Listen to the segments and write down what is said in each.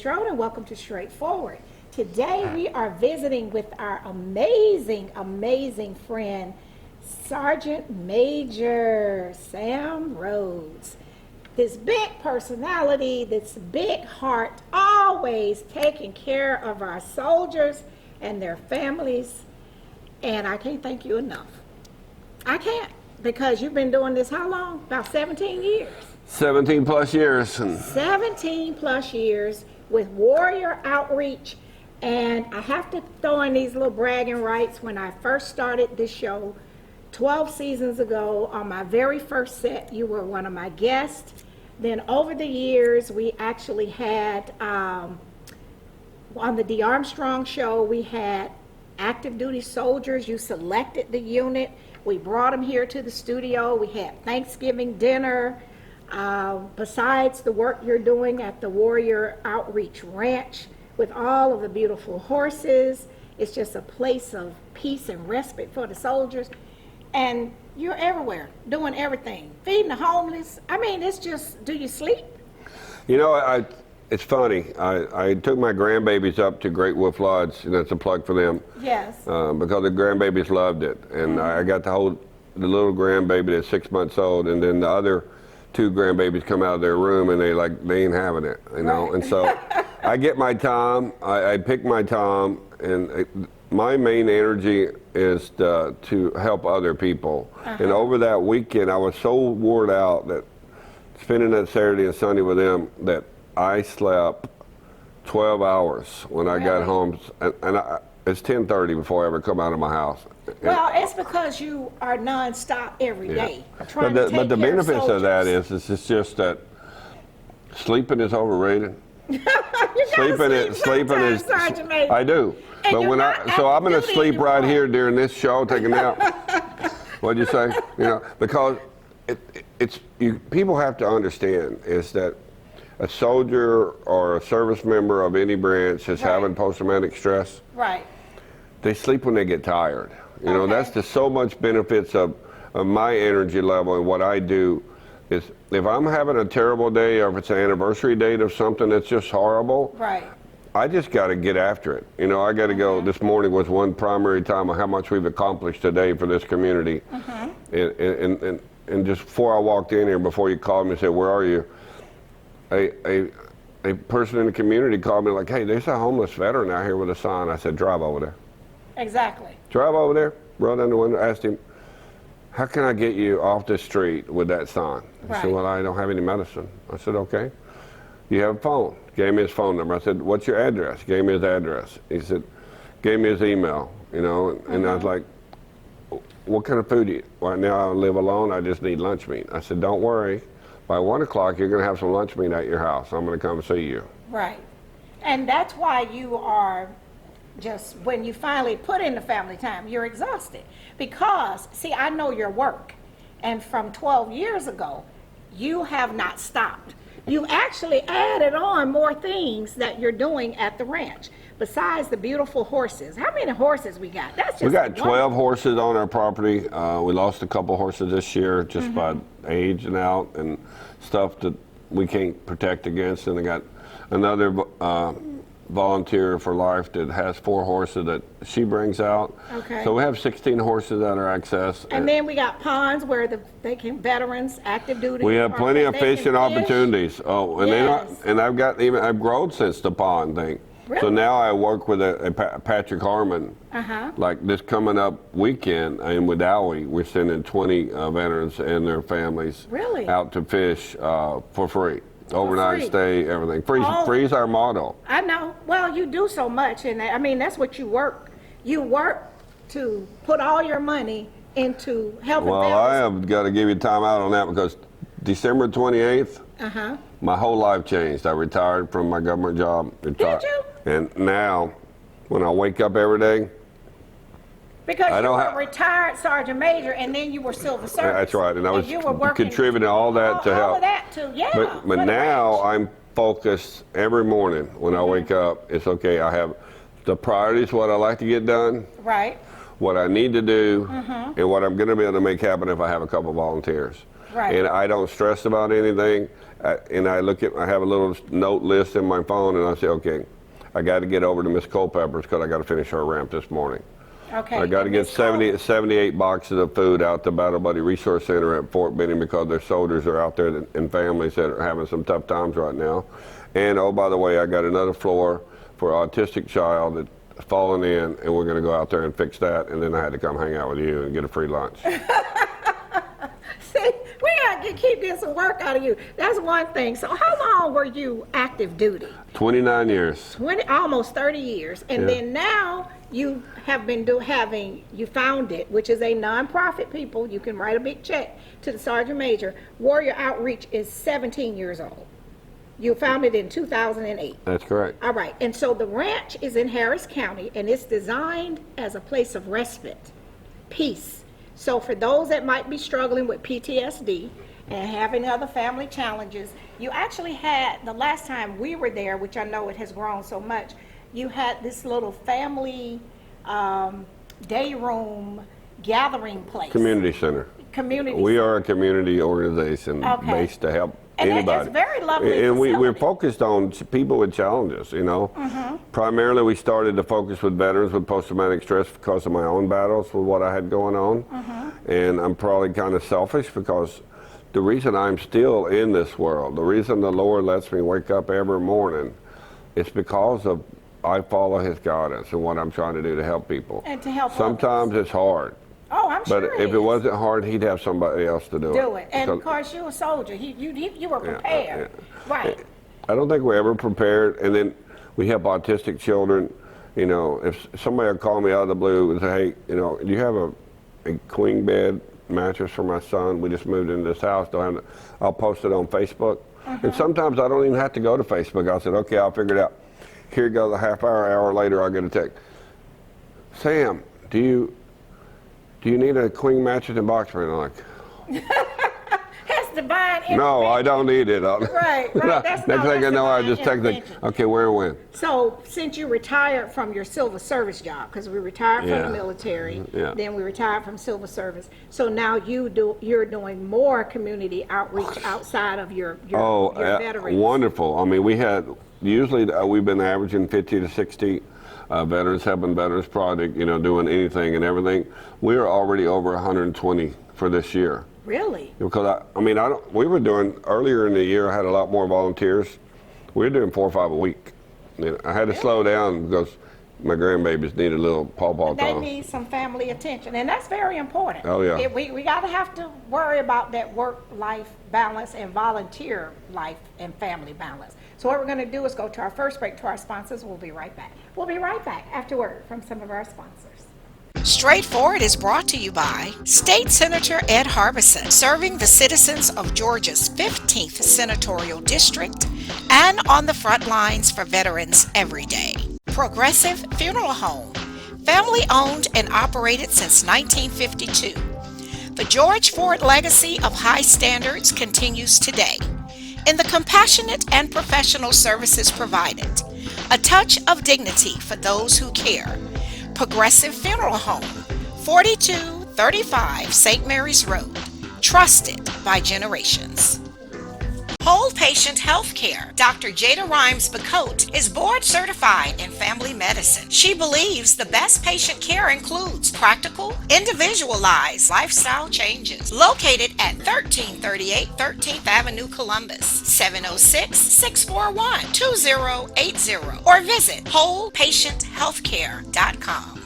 Strode, and welcome to Straightforward. Today we are visiting with our amazing friend, Sergeant Major Sam Rhodes. This big personality, this big heart, always taking care of our soldiers and their families. And I can't thank you enough. I can't, because you've been doing this how long? About 17 years. 17 plus years. 17 plus years with Warrior Outreach. And I have to throw in these little bragging rights. When I first started this show 12 seasons ago, on my very first set, you were one of my guests. Then over the years, we actually had, on the D. Armstrong show, we had active duty soldiers. You selected the unit. We brought them here to the studio. We had Thanksgiving dinner. Besides the work you're doing at the Warrior Outreach Ranch with all of the beautiful horses, it's just a place of peace and respite for the soldiers. And you're everywhere, doing everything, feeding the homeless. I mean, it's just, do you sleep? You know, it's funny. I took my grandbabies up to Great Wolf Lodge, and that's a plug for them. Yes. Because the grandbabies loved it. And I got to hold the little grandbaby that's 6 months old, and then the other two grandbabies come out of their room and they ain't having it, you know. Right. And so I get my time, I pick my time, and my main energy is to help other people. And over that weekend, I was so wore out that spending that Saturday and Sunday with them that I slept 12 hours when I got home, and it's 10:30 before I ever come out of my house. Well, it's because you are nonstop every day. But the benefits of that is it's just that sleeping is overrated. Sleeping is I do. And but I'm going to sleep right here during this show, take a nap. What'd you say? You know, because people have to understand is that a soldier or a service member of any branch is having post-traumatic stress. Right. They sleep when they get tired. You know, that's the so much benefits of my energy level and what I do is if I'm having a terrible day or if it's an anniversary date of something that's just horrible, I just got to get after it. You know, I got to go. This morning was one primary time of how much we've accomplished today for this community. And just before I walked in here, before you called me and said, where are you? A person in the community called me like, hey, there's a homeless veteran out here with a sign. I said, drive over there. Exactly. Drive over there, rolled down the window, asked him, how can I get you off the street with that sign? He said, well, I don't have any medicine. I said, okay. You have a phone. Gave me his phone number. I said, what's your address? Gave me his address. He said, gave me his email, you know, and I was like, what kind of food do you eat? Right now I live alone, I just need lunch meat. I said, don't worry. By 1 o'clock, you're going to have some lunch meat at your house. I'm going to come see you. Right. And that's why you are just, when you finally put in the family time, you're exhausted. Because, see, I know your work. And from 12 years ago, you have not stopped. You actually added on more things that you're doing at the ranch. Besides the beautiful horses. How many horses we got? That's just we got 12 horses on our property. We lost a couple horses this year just by age and out and stuff that we can't protect against. And I got another volunteer for life that has 4 horses that she brings out. Okay. So we have 16 horses at our access. And then we got ponds where veterans, active duty. We have plenty of fishing opportunities. Oh, and I've grown since the pond thing. Really? So now I work with Patrick Harmon. Like this coming up weekend, and with Owie, we're sending 20 veterans and their families out to fish for free. Overnight stay, everything. Free is our motto. I know. Well, you do so much, and I mean that's what you work. You work to put all your money into helping. Well, I have got to give you time out on that because December 28th, my whole life changed. I retired from my government job. Did you? And now, when I wake up every day, because you were retired Sergeant Major, and then you were Silver Service. That's right, and I was contributing all that to help. All of that too, yeah. But now I'm focused every morning when I wake up. It's okay. I have the priorities, what I like to get done, what I need to do, and what I'm going to be able to make happen if I have a couple volunteers. Right. And I don't stress about anything. And I have a little note list in my phone, and I say, okay, I got to get over to Miss Culpepper's because I got to finish her ramp this morning. Okay. I got to get 78 boxes of food out to Battle Buddy Resource Center at Fort Benning because their soldiers are out there and families that are having some tough times right now. And oh, by the way, I got another floor for an autistic child that's fallen in, and we're going to go out there and fix that. And then I had to come hang out with you and get a free lunch. See, we got to keep getting some work out of you. That's one thing. So how long were you active duty? 29 years. Almost 30 years. And then now you have been you found it, which is a nonprofit, people. You can write a big check to the Sergeant Major. Warrior Outreach is 17 years old. You founded in 2008. That's correct. All right. And so the ranch is in Harris County, and it's designed as a place of respite, peace. So for those that might be struggling with PTSD and having other family challenges, you actually had, the last time we were there, which I know it has grown so much, you had this little family day room gathering place. Community center. We are a community organization based to help anybody. It's very lovely. And we're focused on people with challenges, you know. Primarily we started to focus with veterans with post-traumatic stress because of my own battles with what I had going on. And I'm probably kind of selfish because the reason I'm still in this world, the reason the Lord lets me wake up every morning, it's because of I follow His guidance and what I'm trying to do to help people. And to help Sometimes others. It's hard. Oh, I'm sure. But if it wasn't hard, He'd have somebody else to do it. And of course, you're a soldier. You were prepared. Right. I don't think we're ever prepared. And then we have autistic children. You know, if somebody will call me out of the blue and say, hey, you know, do you have a queen bed mattress for my son? We just moved into this house. I'll post it on Facebook. And sometimes I don't even have to go to Facebook. I said, okay, I'll figure it out. Here goes a hour later, I get a text. Sam, do you need a queen mattress and box spring? I'm like, That's divine intervention. no, I don't need it. Right. Next thing I know, I just text them, okay, where and when? So since you retired from your civil service job, because we retired from the military, then we retired from civil service. So now you're doing more community outreach outside of your veterans. Wonderful. I mean, usually we've been averaging 50 to 60 veterans helping Veterans Project, you know, doing anything and everything. We are already over 120 for this year. Really? Because we were doing earlier in the year. I had a lot more volunteers. We were doing 4 or 5 a week. You know, I had to slow down because my grandbabies need a little pawpaw time. They need some family attention, and that's very important. Oh yeah. We got to have to worry about that work-life balance and volunteer life and family balance. So what we're going to do is go to our first break to our sponsors. We'll be right back. We'll be right back after word from some of our sponsors. Straightforward is brought to you by State Senator Ed Harbison, serving the citizens of Georgia's 15th Senatorial District and on the front lines for veterans every day. Progressive Funeral Home, family owned and operated since 1952. The George Ford legacy of high standards continues today in the compassionate and professional services provided, a touch of dignity for those who care. Progressive Funeral Home, 4235 St. Mary's Road, trusted by generations. Whole Patient Healthcare. Dr. Jada Rimes-Bacote is board certified in family medicine. She believes the best patient care includes practical, individualized lifestyle changes. Located at 1338 13th Avenue, Columbus, 706-641-2080, or visit wholepatienthealthcare.com.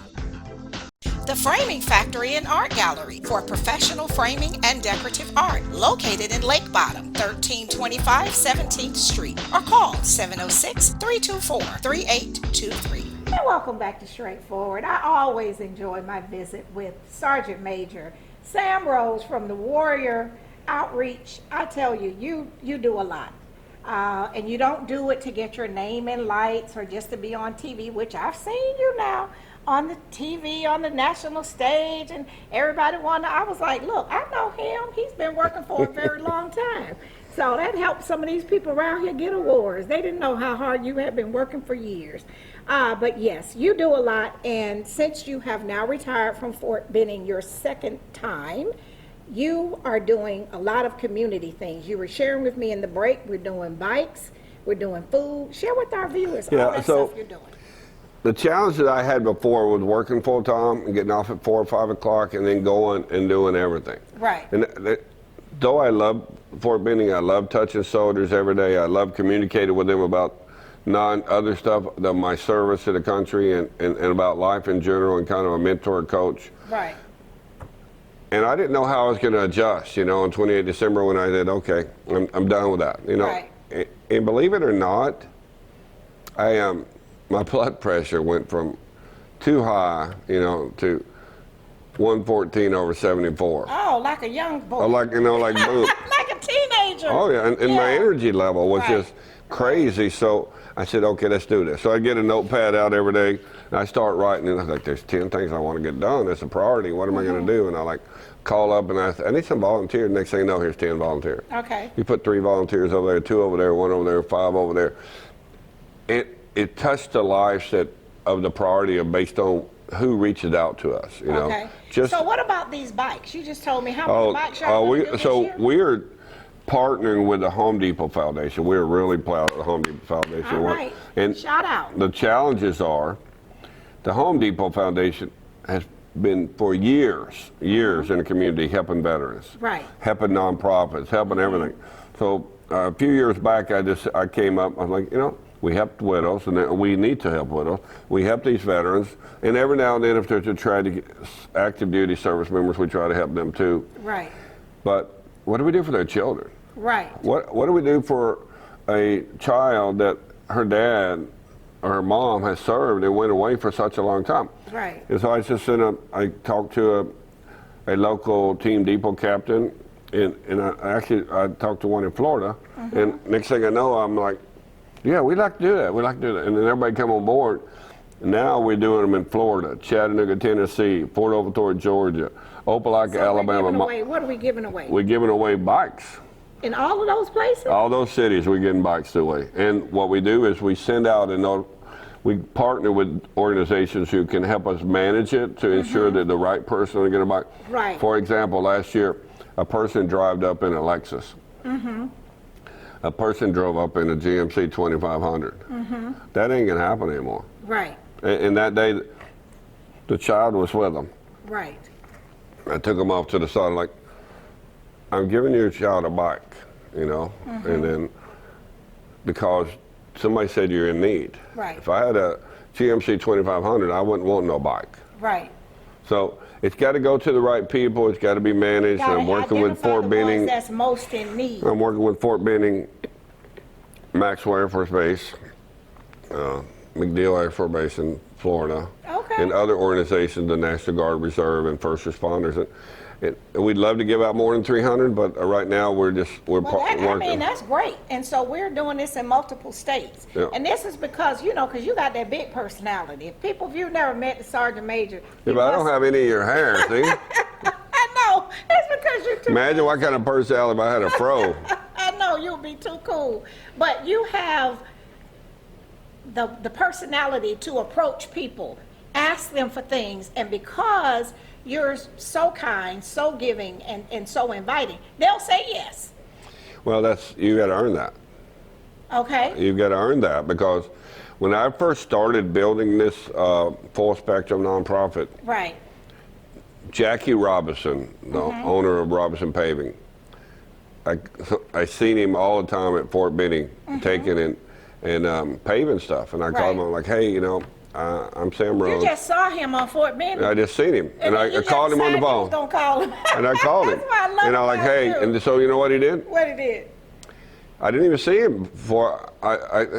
The Framing Factory and Art Gallery for professional framing and decorative art, located in Lake Bottom, 1325 17th Street, or call 706-324-3823. And welcome back to Straightforward. I always enjoy my visit with Sergeant Major Sam Rhodes from the Warrior Outreach. I tell you, you do a lot. And you don't do it to get your name in lights or just to be on TV, which I've seen you now on the TV, on the national stage, and everybody wanted. I was like, look, I know him. He's been working for a very long time. So that helped some of these people around here get awards. They didn't know how hard you had been working for years. But yes, you do a lot. And since you have now retired from Fort Benning your second time, you are doing a lot of community things. You were sharing with me in the break, we're doing bikes, we're doing food. Share with our viewers all that stuff you're doing. The challenge that I had before was working full time and getting off at 4 or 5 o'clock and then going and doing everything. Right. And though I love Fort Benning, I love touching soldiers every day. I love communicating with them about other stuff, my service to the country and about life in general, and kind of a mentor coach. Right. And I didn't know how I was going to adjust, on 28 December when I said, okay, I'm done with that, Right. And believe it or not, my blood pressure went from too high, to 114/74. Oh, like a young boy. Oh, like boom. Like a teenager. Oh yeah, and my energy level was Right. just crazy. So I said, okay, let's do this. So I get a notepad out every day, and I start writing, and I was like, there's 10 things I want to get done. That's a priority. What am I going to do? And I call up and I need some volunteers. Next thing you know, here's 10 volunteers. Okay. You put 3 volunteers over there, 2 over there, 1 over there, 5 over there. It touched the lives of the priority of based on who reaches out to us. Okay. So what about these bikes? You just told me how many bikes y'all gonna do this year? We're partnering with the Home Depot Foundation. We're really proud of the Home Depot Foundation. All right. And shout out. The challenges are the Home Depot Foundation has been for years in the community helping veterans, Right. helping nonprofits, helping everything. So a few years back, I came up. I was like, we help widows, and we need to help widows. We help these veterans, and every now and then, if there's a tragic active duty service members, we try to help them too. Right. But what do we do for their children? Right. What do we do for a child that her dad or her mom has served and went away for such a long time? Right. And so I talked to a local Team Depot captain, and I talked to one in Florida, and next thing I know, I'm like, yeah, we'd like to do that. We'd like to do that. And then everybody come on board. Now we're doing them in Florida, Chattanooga, Tennessee, Port Oglethorpe, Georgia, Opelika, Alabama. What are we giving away? We're giving away bikes. In all of those places? All those cities, we're getting bikes away. And what we do is we send out we partner with organizations who can help us manage it to ensure that the right person will get a bike. Right. For example, last year, a person drove up in a Lexus. A person drove up in a GMC 2500. That ain't gonna happen anymore. Right. And that day, the child was with them. Right. I took him off to the side, like, I'm giving your child a bike, and then because somebody said you're in need. Right. If I had a GMC 2500, I wouldn't want no bike. Right. So it's got to go to the right people. It's got to be managed. I'm working with Fort Benning. That's most in need. I'm working with Fort Benning, Maxwell Air Force Base, MacDill Air Force Base in Florida, Okay. and other organizations, the National Guard Reserve and first responders. And we'd love to give out more than 300, but right now we're working. That's great. And so we're doing this in multiple states. Yeah. And this is because, because you got that big personality. If you've never met the Sergeant Major. Yeah, but I don't have any of your hair, see? I know. It's because you're too Imagine what kind of personality if I had a fro. I know, you'll be too cool. But you have the personality to approach people, ask them for things, and because you're so kind, so giving, and so inviting, they'll say yes. Well, you got to earn that. Okay. You've got to earn that, because when I first started building this full spectrum nonprofit, Right. Jackie Robinson, the owner of Robinson Paving, I seen him all the time at Fort Benning taking and paving stuff, and I called him. I'm like, hey, I'm Sam Rhodes. You just saw him on Fort Benning. I just seen him, and I called him on the phone. Don't call him. And I called him, That's why I love and I'm like, hey, you. and so you know what he did? What he did? I didn't even see him before.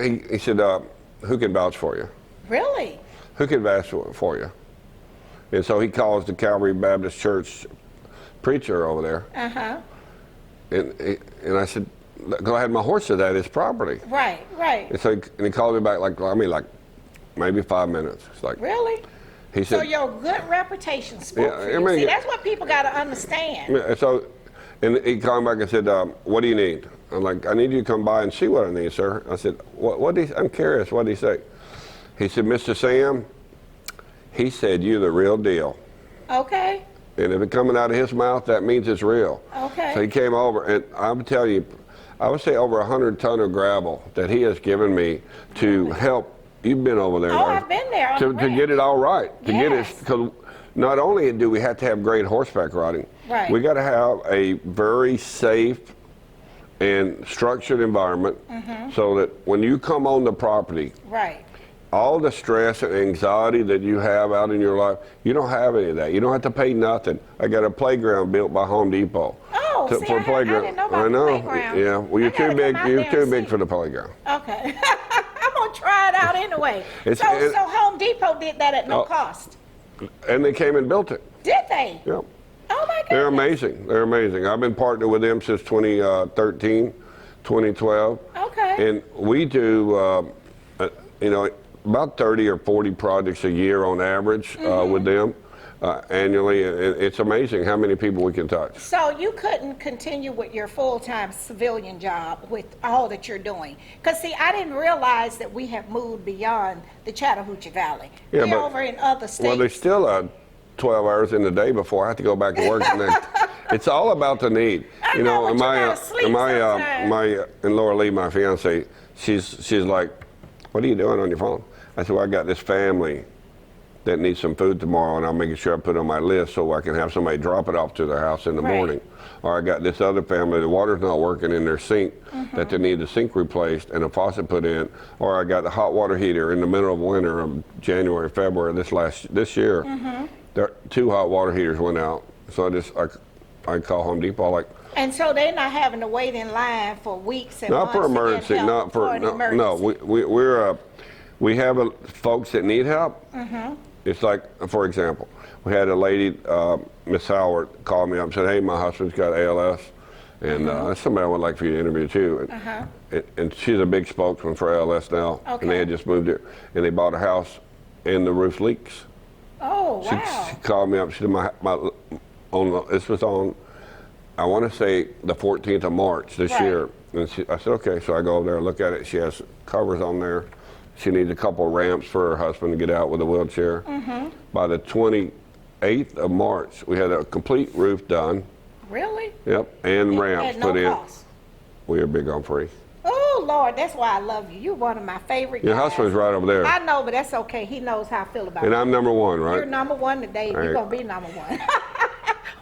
He said, who can vouch for you? Really? Who can vouch for you? And so he calls the Calvary Baptist Church preacher over there. Uh-huh. And I said, because I had my horse at his property. Right. And so he called me back like maybe 5 minutes. It's like, Really? he said, So your good reputation spoke for you. I mean, See, that's what people got to understand. yeah, and he called me back and said, what do you need? I'm like, I need you to come by and see what I need, sir. I said, I'm curious, what did he say? He said, Mr. Sam, he said, you're the real deal. Okay. And if it's coming out of his mouth, that means it's real. Okay. So he came over, and I'm telling you, I would say over 100 ton of gravel that he has given me to help. You've been over there. Oh, I've been there on to the get it all right. To get it, Yes. because not only do we have to have great horseback riding, Right. we got to have a very safe and structured environment so that when you come on the property, Right. all the stress and anxiety that you have out in your life, you don't have any of that. You don't have to pay nothing. I got a playground built by Home Depot. Oh, see, I didn't know about I know. the playground. Yeah, well, you're I gotta too big. come out You're there too and big see. for the playground. Okay. I'm going to try it out anyway. It's- So it- Home Depot did that at no Oh. cost. And they came and built it. Did they? Yeah. Oh, my goodness. They're amazing. They're amazing. I've been partnered with them since 2013, 2012. Okay. And we do, about 30 or 40 projects a year on average with them annually. And it's amazing how many people we can touch. So you couldn't continue with your full-time civilian job with all that you're doing? Because, see, I didn't realize that we have moved beyond the Chattahoochee Valley. Yeah, We're but- over in other states. Well, there's still 12 hours in the day before I have to go back to work. It's all about the need. I know, but you gotta sleep sometime. And Laura Lee, my fiance, she's like, what are you doing on your phone? I said, well, I got this family that needs some food tomorrow, and I'm making sure I put it on my list so I can have somebody drop it off to their house in the Right. morning. Or I got this other family, the water's not working in their sink, that they need the sink replaced and a faucet put in. Or I got the hot water heater in the middle of winter of January, February this year. There, 2 hot water heaters went out. So I call Home Depot like, And so they're not having to wait in line for weeks and not months for to get emergency, help not for an no, emergency. we have folks that need help. It's like, for example, we had a lady, Miss Howard, called me up and said, hey, my husband's got ALS, and that's somebody I would like for you to interview too. And she's a big spokesman for ALS now, and Okay. they had just moved here, and they bought a house, and the roof leaks. Oh, She, wow. she called me up. She said, this was on, I want to say the 14th of March this Right. year. And I said, okay. So I go over there and look at it. She has covers on there. She needs a couple ramps for her husband to get out with a wheelchair. By the 28th of March, we had a complete roof done. Really? Yep, and ramps At no put in. cost. We are big on free. Oh, Lord, that's why I love you. You're one of my favorite Your guys. husband's right over there. I know, but that's okay. He knows how I feel about And it. I'm number one, You're right? number one today. All You're right. going to be number one.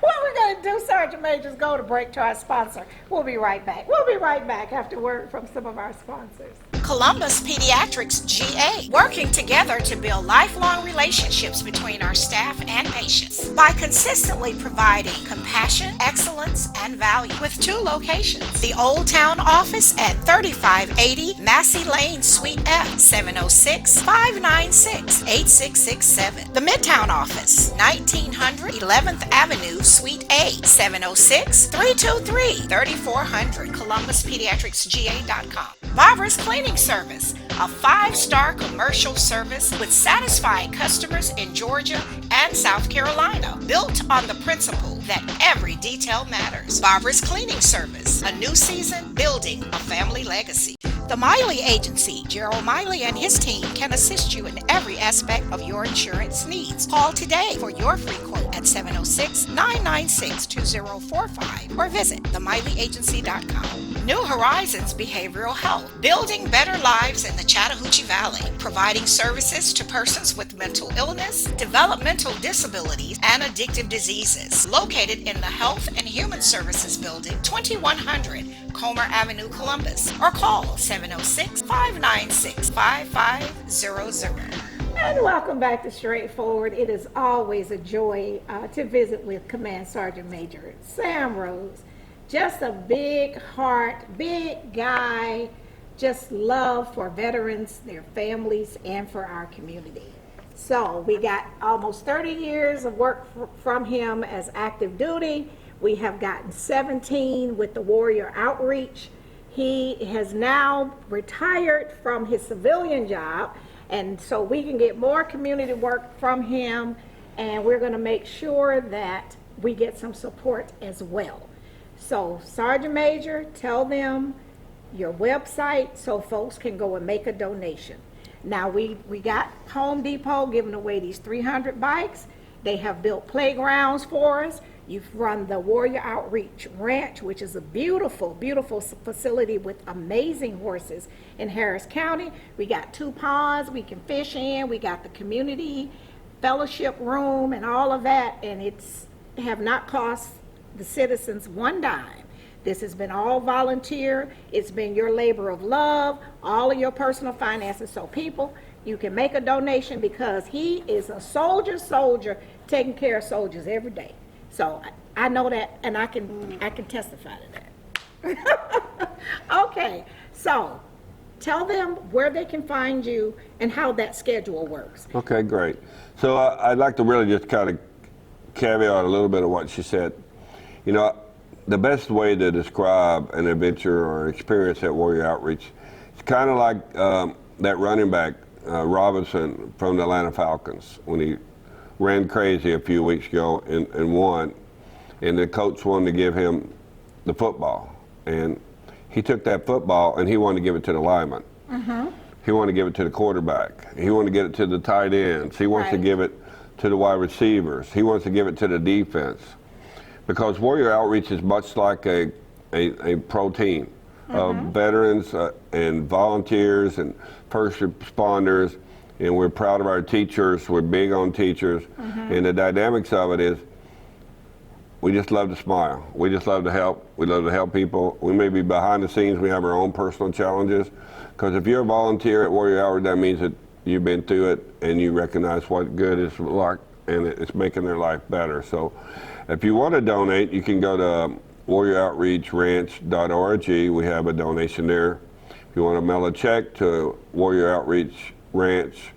What we're going to do, Sergeant Major, is go to break to our sponsor. We'll be right back. We'll be right back after word from some of our sponsors. Columbus Pediatrics GA, working together to build lifelong relationships between our staff and patients by consistently providing compassion, excellence, and value with 2 locations. The Old Town office at 3580 Massey Lane, Suite F, 706-596-8667. The Midtown office, 1900 11th Avenue, Suite A, 706-323-3400, ColumbusPediatricsGA.com. Barbara's Cleaning Service, a 5-star commercial service with satisfied customers in Georgia and South Carolina, built on the principle that every detail matters. Barbara's Cleaning Service, a new season building a family legacy. The Miley Agency, Gerald Miley and his team can assist you in every aspect of your insurance needs. Call today for your free quote at 706-996-2045 or visit themiley.agency.com. New Horizons Behavioral Health, building better lives in the Chattahoochee Valley, providing services to persons with mental illness, developmental disabilities, and addictive diseases. Located in the Health and Human Services Building, 2100 Comer Avenue, Columbus, or call 706-596-5500. And welcome back to Straightforward. It is always a joy to visit with Command Sergeant Major Sam Rhodes. Just a big heart, big guy, just love for veterans, their families, and for our community. So we got almost 30 years of work from him as active duty. We have gotten 17 with the Warrior Outreach. He has now retired from his civilian job, and so we can get more community work from him, and we're going to make sure that we get some support as well. So, Sergeant Major, tell them your website so folks can go and make a donation. Now, we got Home Depot giving away these 300 bikes, They have built playgrounds for us. You've run the Warrior Outreach Ranch, which is a beautiful, beautiful facility with amazing horses in Harris County. We got 2 ponds we can fish in. We got the community fellowship room and all of that, and it's have not cost the citizens one dime. This has been all volunteer. It's been your labor of love, all of your personal finances. So people, you can make a donation because he is a soldier taking care of soldiers every day. So I know that, and I can testify to that. Okay, so tell them where they can find you and how that schedule works. Okay, great. So I'd like to really just kind of caveat a little bit of what she said. You know, the best way to describe an adventure or experience at Warrior Outreach, it's kind of like that running back, Robinson from the Atlanta Falcons, when he ran crazy a few weeks ago and won, and the coach wanted to give him the football, and he took that football and he wanted to give it to the lineman. He wanted to give it to the quarterback. He wanted to get it to the tight ends. He wants to give it to the wide receivers. He wants to give it to the defense, because Warrior Outreach is much like a pro team of veterans and volunteers and first responders. And we're proud of our teachers. We're big on teachers. And the dynamics of it is we just love to smile. We just love to help. We love to help people. We may be behind the scenes. We have our own personal challenges. Because if you're a volunteer at Warrior Outreach, that means that you've been through it and you recognize what good is like, and it's making their life better. So if you want to donate, you can go to warrioroutreachranch.org. We have a donation there. If you want to mail a check to Warrior Outreach Ranch,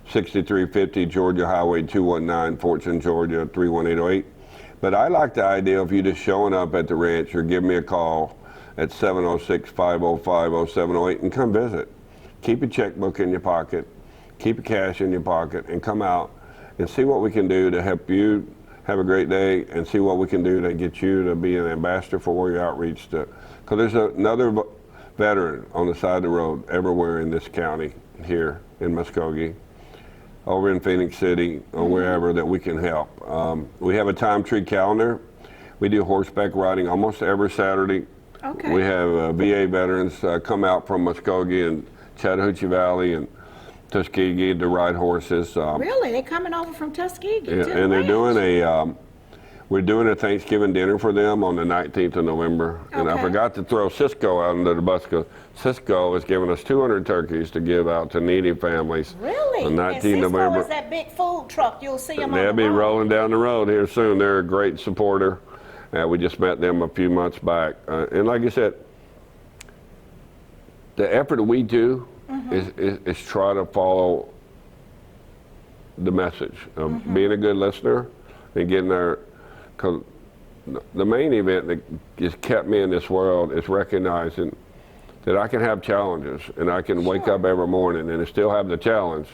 6350 Georgia Highway 219, Fortune, Georgia 31808. But I like the idea of you just showing up at the ranch or give me a call at 706-505-0708 and come visit. Keep your checkbook in your pocket, keep your cash in your pocket, and come out and see what we can do to help you have a great day, and see what we can do to get you to be an ambassador for Warrior Outreach. Because there's another veteran on the side of the road everywhere in this county, here in Muskogee, over in Phoenix City, or wherever that we can help. We have a time tree calendar. We do horseback riding almost every Saturday. Okay. We have VA veterans come out from Muskogee and Chattahoochee Valley and Tuskegee to ride horses. Really? They're coming over from Tuskegee to the and they're ranch? we're doing a Thanksgiving dinner for them on the 19th of November. And I Okay. forgot to throw Cisco out under the bus, because Cisco is giving us 200 turkeys to give out to needy families. Really? On And 19th Cisco November. is that big food truck. You'll see them on They'll the be road. rolling down the road here soon. They're a great supporter. We just met them a few months back. And like I said, the effort that we do is try to follow the message of being a good listener and getting our, because the main event that has kept me in this world is recognizing that I can have challenges and I can wake up every morning and still have the challenge.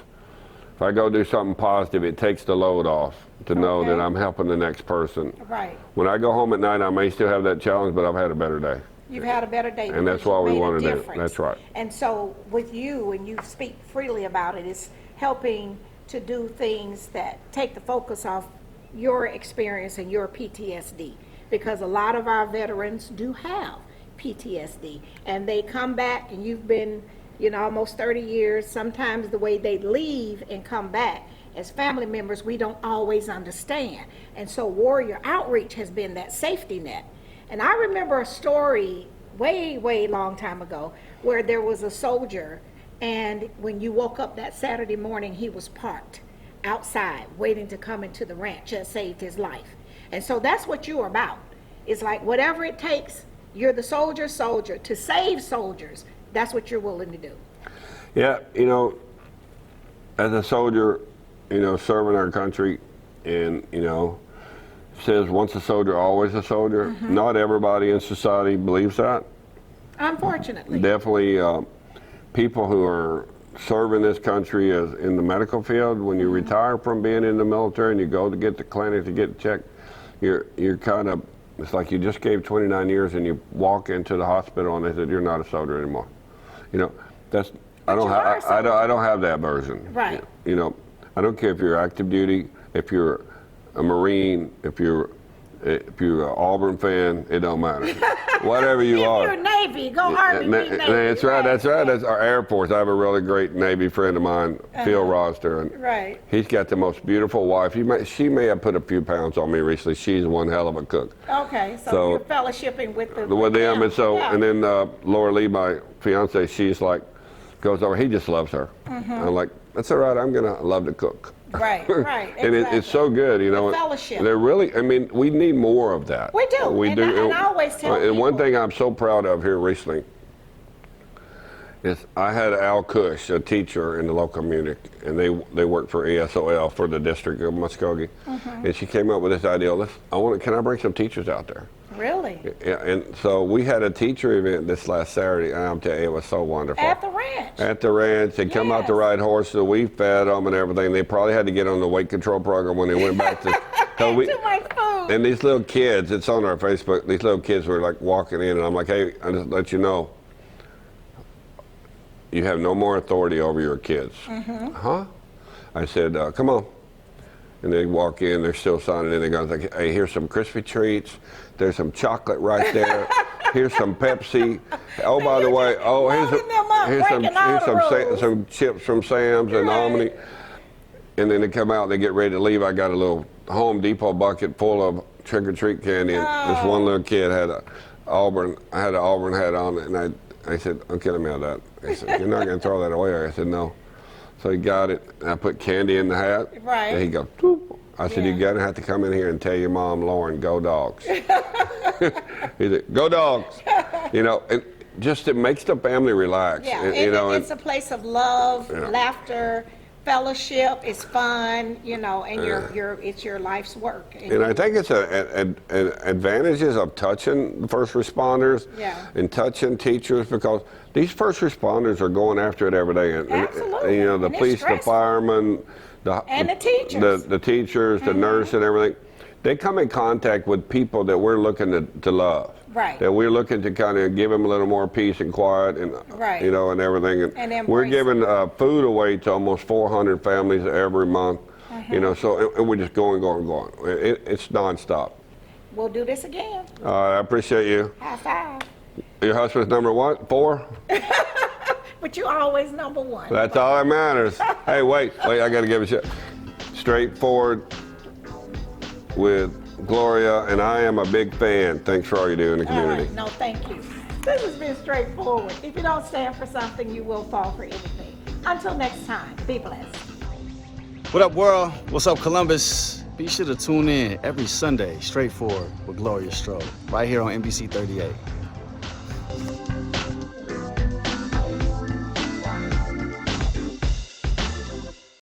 If I go do something positive, it takes the load off to know that I'm helping the next person. Right. When I go home at night, I may still have that challenge, but I've had a better day. You've had a better day. And that's because what we you've made a want to do. difference. That's right. And so with you, and you speak freely about it, is helping to do things that take the focus off your experience and your PTSD. Because a lot of our veterans do have PTSD. And they come back, and you've been, almost 30 years. Sometimes the way they leave and come back, as family members, we don't always understand. And so Warrior Outreach has been that safety net. And I remember a story way, way long time ago where there was a soldier, and when you woke up that Saturday morning, he was parked outside waiting to come into the ranch. That saved his life. And so that's what you're about. It's like whatever it takes, you're the soldier to save soldiers. That's what you're willing to do. Yeah, as a soldier, serving our country, and, says once a soldier, always a soldier. Not everybody in society believes that. Unfortunately. Definitely people who are serving this country as in the medical field, when you retire from being in the military and you go to get the clinic to get checked, you're kind of, it's like you just gave 29 years and you walk into the hospital and they said, you're not a soldier anymore. That's, I don't have that version. Right. I don't care if you're active duty, if you're a Marine, if you're an Auburn fan, it don't matter. Whatever you If are. you're Navy, go Army, be Navy. That's right. That's right. That's our Air Force. I have a really great Navy friend of mine, Phil Roster, and Right. he's got the most beautiful wife. She may have put a few pounds on me recently. She's one hell of a cook. Okay, so you're fellowshipping with the With them, and so yeah. and then Laura Lee, my fiance, she's like goes over. He just loves her. I'm like, that's all right. I'm gonna love to cook. Right, right. And it's so good, you know. The fellowship. They're really. I mean, we need more of that. We do. We And do. I always tell And one people- thing I'm so proud of here recently is I had Al Cush, a teacher in the local community, and they worked for ESOL for the district of Muskogee, and she came up with this idea. Can I bring some teachers out there? Really? Yeah, and so we had a teacher event this last Saturday, and I'm telling you, it was so wonderful. At the ranch. At the ranch, they come out to Yes. ride horses. We fed them and everything. They probably had to get on the weight control program when they went back to. Too much food. And these little kids, it's on our Facebook. These little kids were like walking in, and I'm like, hey, I just let you know, you have no more authority over your kids. Huh? I said, come on. And they walk in, they're still signing in. They go, like, hey, here's some crispy treats. There's some chocolate right there. Here's some Pepsi. Oh, by the way, loading them up, breaking all the rules. some chips from Sam's and Omni. And then they come out, they get ready to leave. I got a little Home Depot bucket full of trick-or-treat candy. And this one little kid had an Auburn hat on, and I said, okay, let me have that. He said, you're not going to throw that away? I said, no. So he got it, and I put candy in the hat. Right. And he goes, "Toop." I said, you're going to have to come in here and tell your mom, Lauren, go dogs. He said, go dogs. You know, and just it makes the family relax. Yeah, and, you know, it's a place of love, Yeah. laughter, fellowship. It's fun, you know, and it's your life's work. And I think it's an advantages of touching the first responders Yeah. and touching teachers, because these first responders are going after it every day. And Absolutely. you know, the And it's police, the stressful. firemen, And the teachers. the teachers, the nurse, and everything. They come in contact with people that we're looking to love. Right. That we're looking to kind of give them a little more peace and quiet, and Right. you know, and everything. And we're embrace giving food away to almost 400 families every month. You know, so and we're just going. It's nonstop. We'll do this again. I appreciate you. High five. Your husband's number what? 4? But you always number one. That's all that matters. Hey, wait, I got to give a shit. Straightforward with Gloria, and I am a big fan. Thanks for all you do in the All community. right. No, thank you. This has been straightforward. If you don't stand for something, you will fall for anything. Until next time, be blessed. What up, world? What's up, Columbus? Be sure to tune in every Sunday, Straightforward with Gloria Strode, right here on NBC 38.